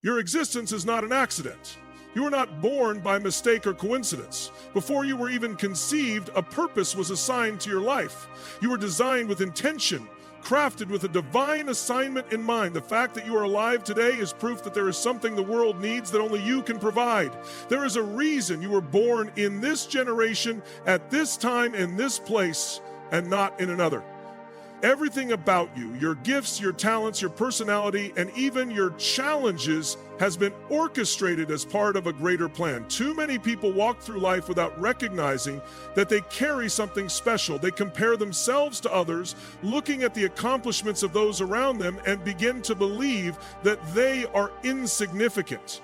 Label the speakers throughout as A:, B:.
A: Your existence is not an accident. You were not born by mistake or coincidence. Before you were even conceived, a purpose was assigned to your life. You were designed with intention, crafted with a divine assignment in mind. The fact that you are alive today is proof that there is something the world needs that only you can provide. There is a reason you were born in this generation, at this time, in this place, and not in another. Everything about you, your gifts, your talents, your personality, and even your challenges has been orchestrated as part of a greater plan. Too many people walk through life without recognizing that they carry something special. They compare themselves to others, looking at the accomplishments of those around them, and begin to believe that they are insignificant.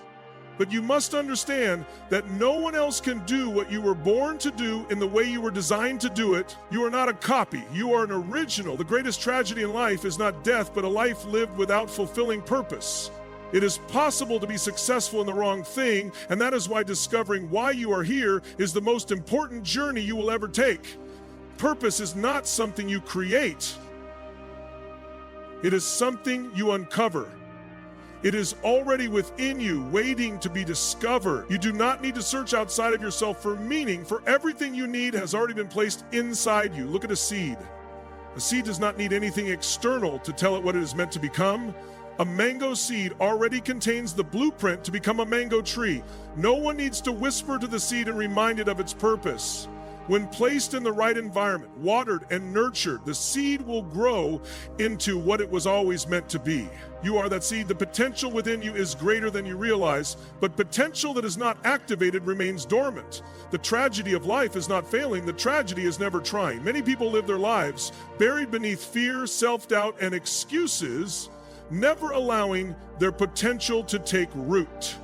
A: But you must understand that no one else can do what you were born to do in the way you were designed to do it. You are not a copy. You are an original. The greatest tragedy in life is not death, but a life lived without fulfilling purpose. It is possible to be successful in the wrong thing, and that is why discovering why you are here is the most important journey you will ever take. Purpose is not something you create. It is something you uncover. It is already within you, waiting to be discovered. You do not need to search outside of yourself for meaning, for everything you need has already been placed inside you. Look at a seed. A seed does not need anything external to tell it what it is meant to become. A mango seed already contains the blueprint to become a mango tree. No one needs to whisper to the seed and remind it of its purpose. When placed in the right environment, watered and nurtured, the seed will grow into what it was always meant to be. You are that seed. The potential within you is greater than you realize, but potential that is not activated remains dormant. The tragedy of life is not failing. The tragedy is never trying. Many people live their lives buried beneath fear, self-doubt, and excuses, never allowing their potential to take root.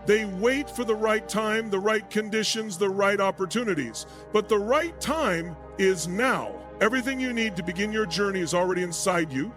A: They wait for the right time, the right conditions, the right opportunities. But the right time is now. Everything you need to begin your journey is already inside you.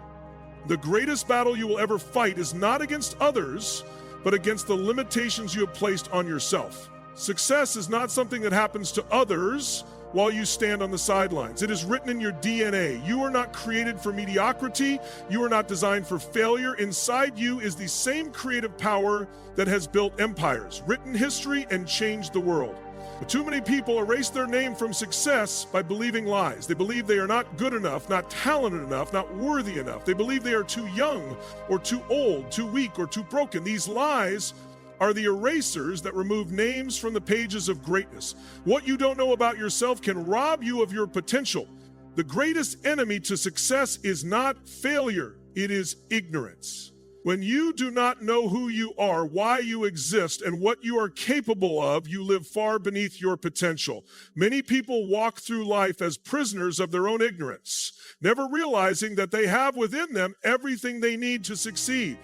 A: The greatest battle you will ever fight is not against others, but against the limitations you have placed on yourself. Success is not something that happens to others while you stand on the sidelines. It is written in your DNA. You are not created for mediocrity. You are not designed for failure. Inside you is the same creative power that has built empires, written history, and changed the world. But too many people erase their name from success by believing lies. They believe they are not good enough, not talented enough, not worthy enough. They believe they are too young or too old, too weak or too broken. These lies are the erasers that remove names from the pages of greatness. What you don't know about yourself can rob you of your potential. The greatest enemy to success is not failure, it is ignorance. When you do not know who you are, why you exist, and what you are capable of, you live far beneath your potential. Many people walk through life as prisoners of their own ignorance, never realizing that they have within them everything they need to succeed.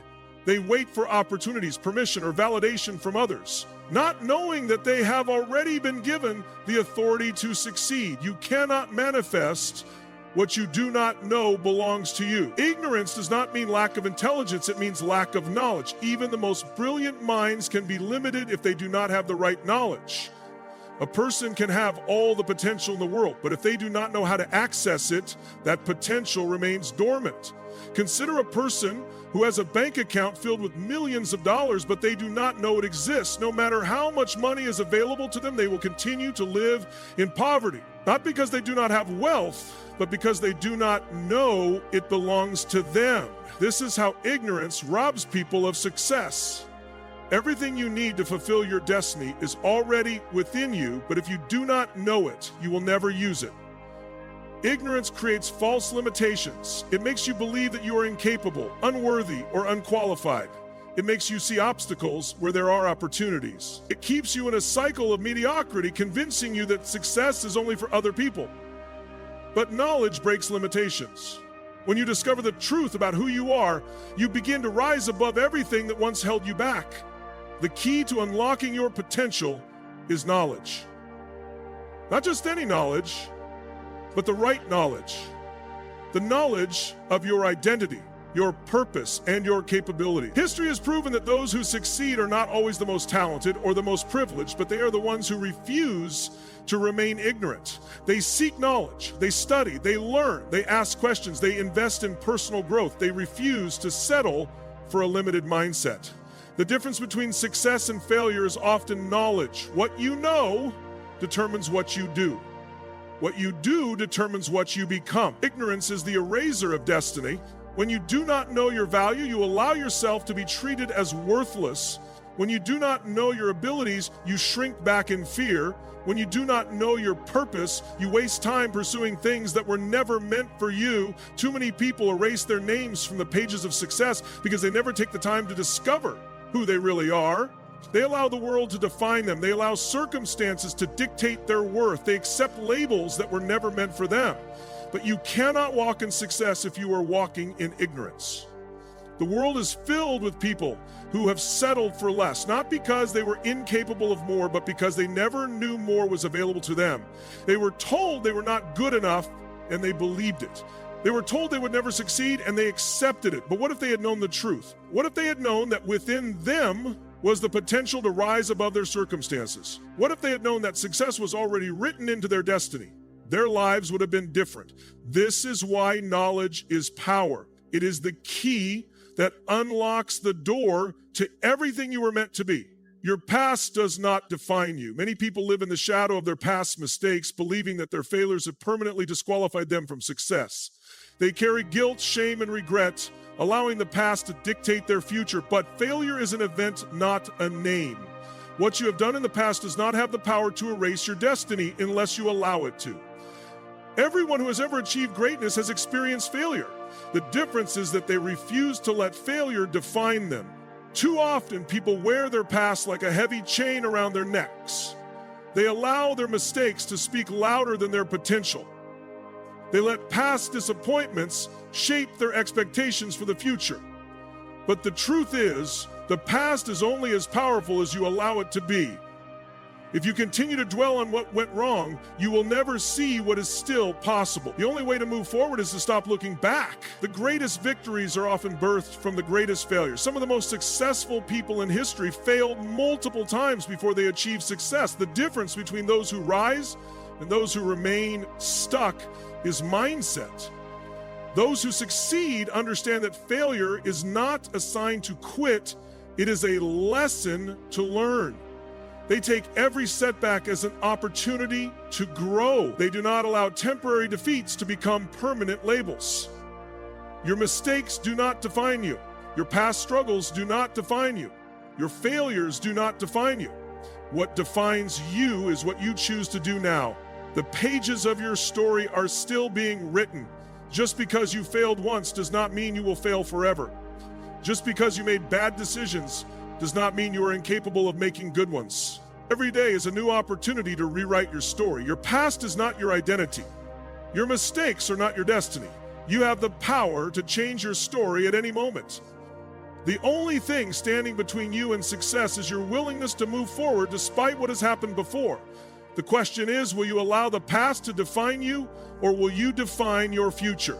A: They wait for opportunities, permission, or validation from others, not knowing that they have already been given the authority to succeed. You cannot manifest what you do not know belongs to you. Ignorance does not mean lack of intelligence, it means lack of knowledge. Even the most brilliant minds can be limited if they do not have the right knowledge. A person can have all the potential in the world, but if they do not know how to access it, that potential remains dormant. Consider a person who has a bank account filled with millions of dollars, but they do not know it exists. No matter how much money is available to them, they will continue to live in poverty. Not because they do not have wealth, but because they do not know it belongs to them. This is how ignorance robs people of success. Everything you need to fulfill your destiny is already within you, but if you do not know it, you will never use it. Ignorance creates false limitations. It makes you believe that you are incapable, unworthy, or unqualified. It makes you see obstacles where there are opportunities. It keeps you in a cycle of mediocrity, convincing you that success is only for other people. But knowledge breaks limitations. When you discover the truth about who you are, you begin to rise above everything that once held you back. The key to unlocking your potential is knowledge. Not just any knowledge, but the right knowledge. The knowledge of your identity, your purpose, and your capability. History has proven that those who succeed are not always the most talented or the most privileged, but they are the ones who refuse to remain ignorant. They seek knowledge, they study, they learn, they ask questions, they invest in personal growth. They refuse to settle for a limited mindset. The difference between success and failure is often knowledge. What you know determines what you do. What you do determines what you become. Ignorance is the eraser of destiny. When you do not know your value, you allow yourself to be treated as worthless. When you do not know your abilities, you shrink back in fear. When you do not know your purpose, you waste time pursuing things that were never meant for you. Too many people erase their names from the pages of success because they never take the time to discover who they really are. They allow the world to define them. They allow circumstances to dictate their worth. They accept labels that were never meant for them. But you cannot walk in success if you are walking in ignorance. The world is filled with people who have settled for less, not because they were incapable of more, but because they never knew more was available to them. They were told they were not good enough, and they believed it. They were told they would never succeed, and they accepted it. But what if they had known the truth? What if they had known that within them was the potential to rise above their circumstances? What if they had known that success was already written into their destiny? Their lives would have been different. This is why knowledge is power. It is the key that unlocks the door to everything you were meant to be. Your past does not define you. Many people live in the shadow of their past mistakes, believing that their failures have permanently disqualified them from success. They carry guilt, shame, and regret, allowing the past to dictate their future. But failure is an event, not a name. What you have done in the past does not have the power to erase your destiny unless you allow it to. Everyone who has ever achieved greatness has experienced failure. The difference is that they refuse to let failure define them. Too often, people wear their past like a heavy chain around their necks. They allow their mistakes to speak louder than their potential. They let past disappointments shape their expectations for the future. But the truth is, the past is only as powerful as you allow it to be. If you continue to dwell on what went wrong, you will never see what is still possible. The only way to move forward is to stop looking back. The greatest victories are often birthed from the greatest failures. Some of the most successful people in history failed multiple times before they achieved success. The difference between those who rise and those who remain stuck is mindset. Those who succeed understand that failure is not a sign to quit, it is a lesson to learn. They take every setback as an opportunity to grow. They do not allow temporary defeats to become permanent labels. Your mistakes do not define you. Your past struggles do not define you. Your failures do not define you. What defines you is what you choose to do now. The pages of your story are still being written. Just because you failed once does not mean you will fail forever. Just because you made bad decisions does not mean you are incapable of making good ones. Every day is a new opportunity to rewrite your story. Your past is not your identity. Your mistakes are not your destiny. You have the power to change your story at any moment. The only thing standing between you and success is your willingness to move forward despite what has happened before. The question is, will you allow the past to define you, or will you define your future?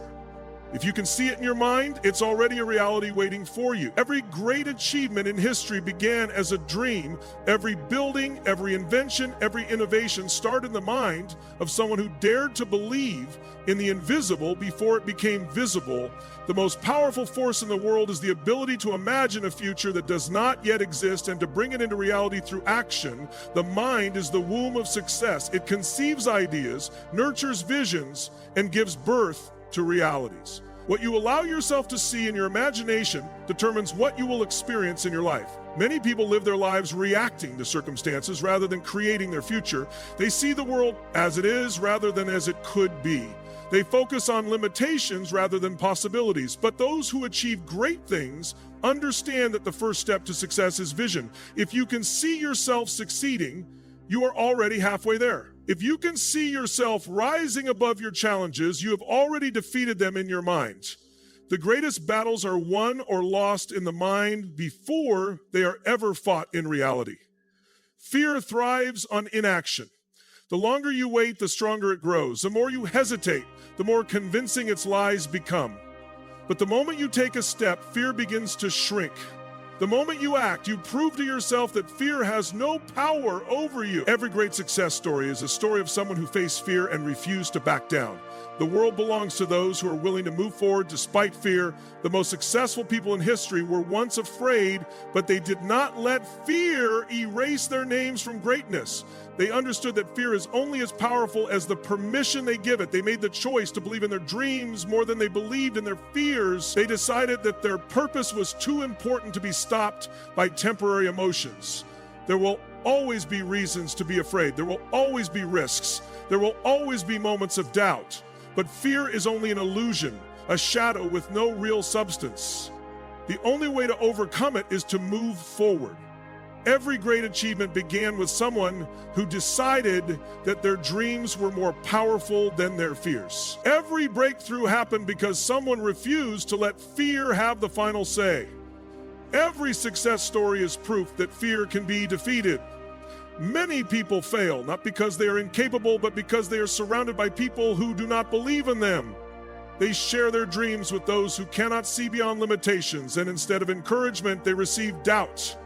A: If you can see it in your mind, it's already a reality waiting for you. Every great achievement in history began as a dream. Every building, every invention, every innovation started in the mind of someone who dared to believe in the invisible before it became visible. The most powerful force in the world is the ability to imagine a future that does not yet exist and to bring it into reality through action. The mind is the womb of success. It conceives ideas, nurtures visions, and gives birth to realities. What you allow yourself to see in your imagination determines what you will experience in your life. Many people live their lives reacting to circumstances rather than creating their future. They see the world as it is rather than as it could be. They focus on limitations rather than possibilities. But those who achieve great things understand that the first step to success is vision. If you can see yourself succeeding, you are already halfway there. If you can see yourself rising above your challenges, you have already defeated them in your mind. The greatest battles are won or lost in the mind before they are ever fought in reality. Fear thrives on inaction. The longer you wait, the stronger it grows. The more you hesitate, the more convincing its lies become. But the moment you take a step, fear begins to shrink. The moment you act, you prove to yourself that fear has no power over you. Every great success story is a story of someone who faced fear and refused to back down. The world belongs to those who are willing to move forward despite fear. The most successful people in history were once afraid, but they did not let fear erase their names from greatness. They understood that fear is only as powerful as the permission they give it. They made the choice to believe in their dreams more than they believed in their fears. They decided that their purpose was too important to be stopped by temporary emotions. There will always be reasons to be afraid. There will always be risks. There will always be moments of doubt. But fear is only an illusion, a shadow with no real substance. The only way to overcome it is to move forward. Every great achievement began with someone who decided that their dreams were more powerful than their fears. Every breakthrough happened because someone refused to let fear have the final say. Every success story is proof that fear can be defeated. Many people fail, not because they are incapable, but because they are surrounded by people who do not believe in them. They share their dreams with those who cannot see beyond limitations, and instead of encouragement, they receive doubt.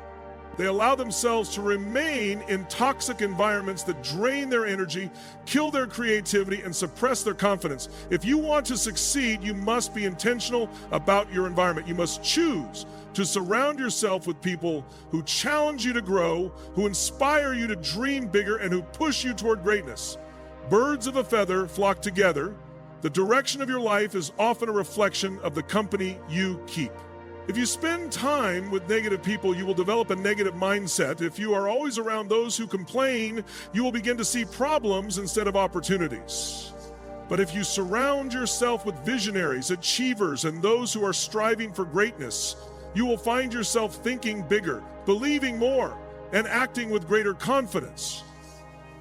A: They allow themselves to remain in toxic environments that drain their energy, kill their creativity, and suppress their confidence. If you want to succeed, you must be intentional about your environment. You must choose to surround yourself with people who challenge you to grow, who inspire you to dream bigger, and who push you toward greatness. Birds of a feather flock together. The direction of your life is often a reflection of the company you keep. If you spend time with negative people, you will develop a negative mindset. If you are always around those who complain, you will begin to see problems instead of opportunities. But if you surround yourself with visionaries, achievers, and those who are striving for greatness, you will find yourself thinking bigger, believing more, and acting with greater confidence.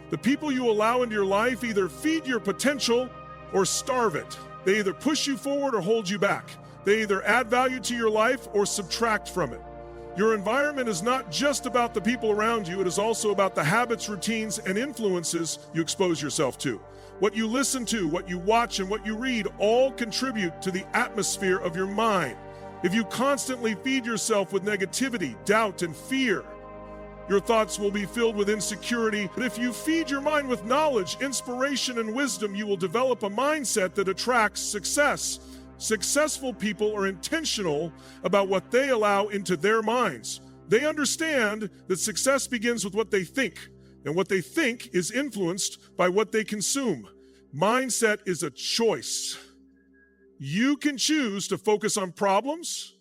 A: The people you allow into your life either feed your potential or starve it. They either push you forward or hold you back. They either add value to your life or subtract from it. Your environment is not just about the people around you, it is also about the habits, routines, and influences you expose yourself to. What you listen to, what you watch, and what you read all contribute to the atmosphere of your mind. If you constantly feed yourself with negativity, doubt, and fear, your thoughts will be filled with insecurity. But if you feed your mind with knowledge, inspiration, and wisdom, you will develop a mindset that attracts success. Successful people are intentional about what they allow into their minds. They understand that success begins with what they think, and what they think is influenced by what they consume. Mindset is a choice. You can choose to focus on problems,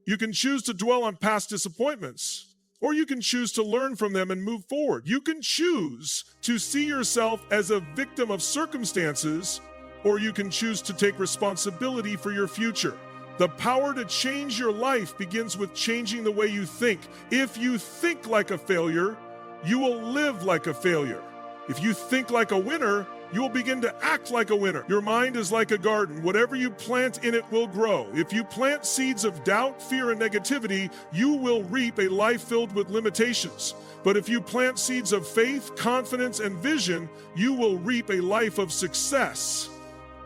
A: you can choose to dwell on past disappointments, or you can choose to learn from them and move forward. You can choose to see yourself as a victim of circumstances, or you can choose to take responsibility for your future. The power to change your life begins with changing the way you think. If you think like a failure, you will live like a failure. If you think like a winner, you will begin to act like a winner. Your mind is like a garden. Whatever you plant in it will grow. If you plant seeds of doubt, fear, and negativity, you will reap a life filled with limitations. But if you plant seeds of faith, confidence, and vision, you will reap a life of success.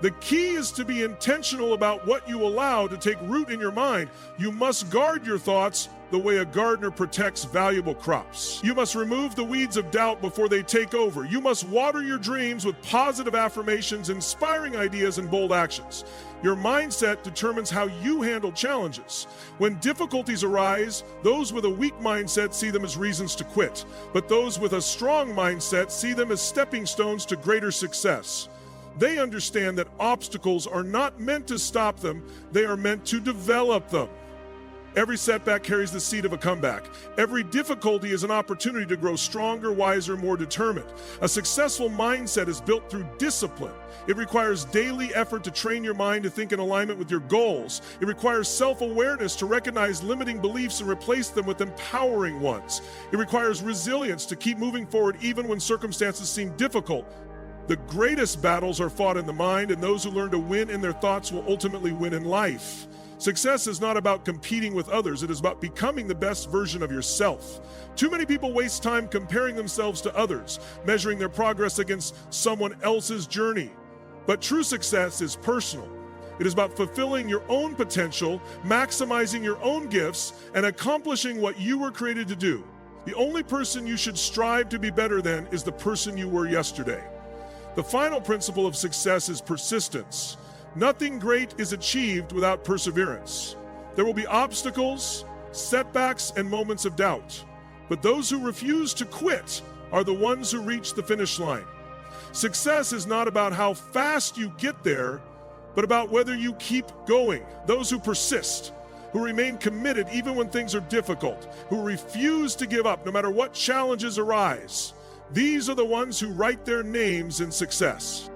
A: The key is to be intentional about what you allow to take root in your mind. You must guard your thoughts the way a gardener protects valuable crops. You must remove the weeds of doubt before they take over. You must water your dreams with positive affirmations, inspiring ideas, and bold actions. Your mindset determines how you handle challenges. When difficulties arise, those with a weak mindset see them as reasons to quit, but those with a strong mindset see them as stepping stones to greater success. They understand that obstacles are not meant to stop them, they are meant to develop them. Every setback carries the seed of a comeback. Every difficulty is an opportunity to grow stronger, wiser, more determined. A successful mindset is built through discipline. It requires daily effort to train your mind to think in alignment with your goals. It requires self-awareness to recognize limiting beliefs and replace them with empowering ones. It requires resilience to keep moving forward even when circumstances seem difficult. The greatest battles are fought in the mind, and those who learn to win in their thoughts will ultimately win in life. Success is not about competing with others, it is about becoming the best version of yourself. Too many people waste time comparing themselves to others, measuring their progress against someone else's journey. But true success is personal. It is about fulfilling your own potential, maximizing your own gifts, and accomplishing what you were created to do. The only person you should strive to be better than is the person you were yesterday. The final principle of success is persistence. Nothing great is achieved without perseverance. There will be obstacles, setbacks, and moments of doubt. But those who refuse to quit are the ones who reach the finish line. Success is not about how fast you get there, but about whether you keep going. Those who persist, who remain committed even when things are difficult, who refuse to give up no matter what challenges arise. These are the ones who write their names in success.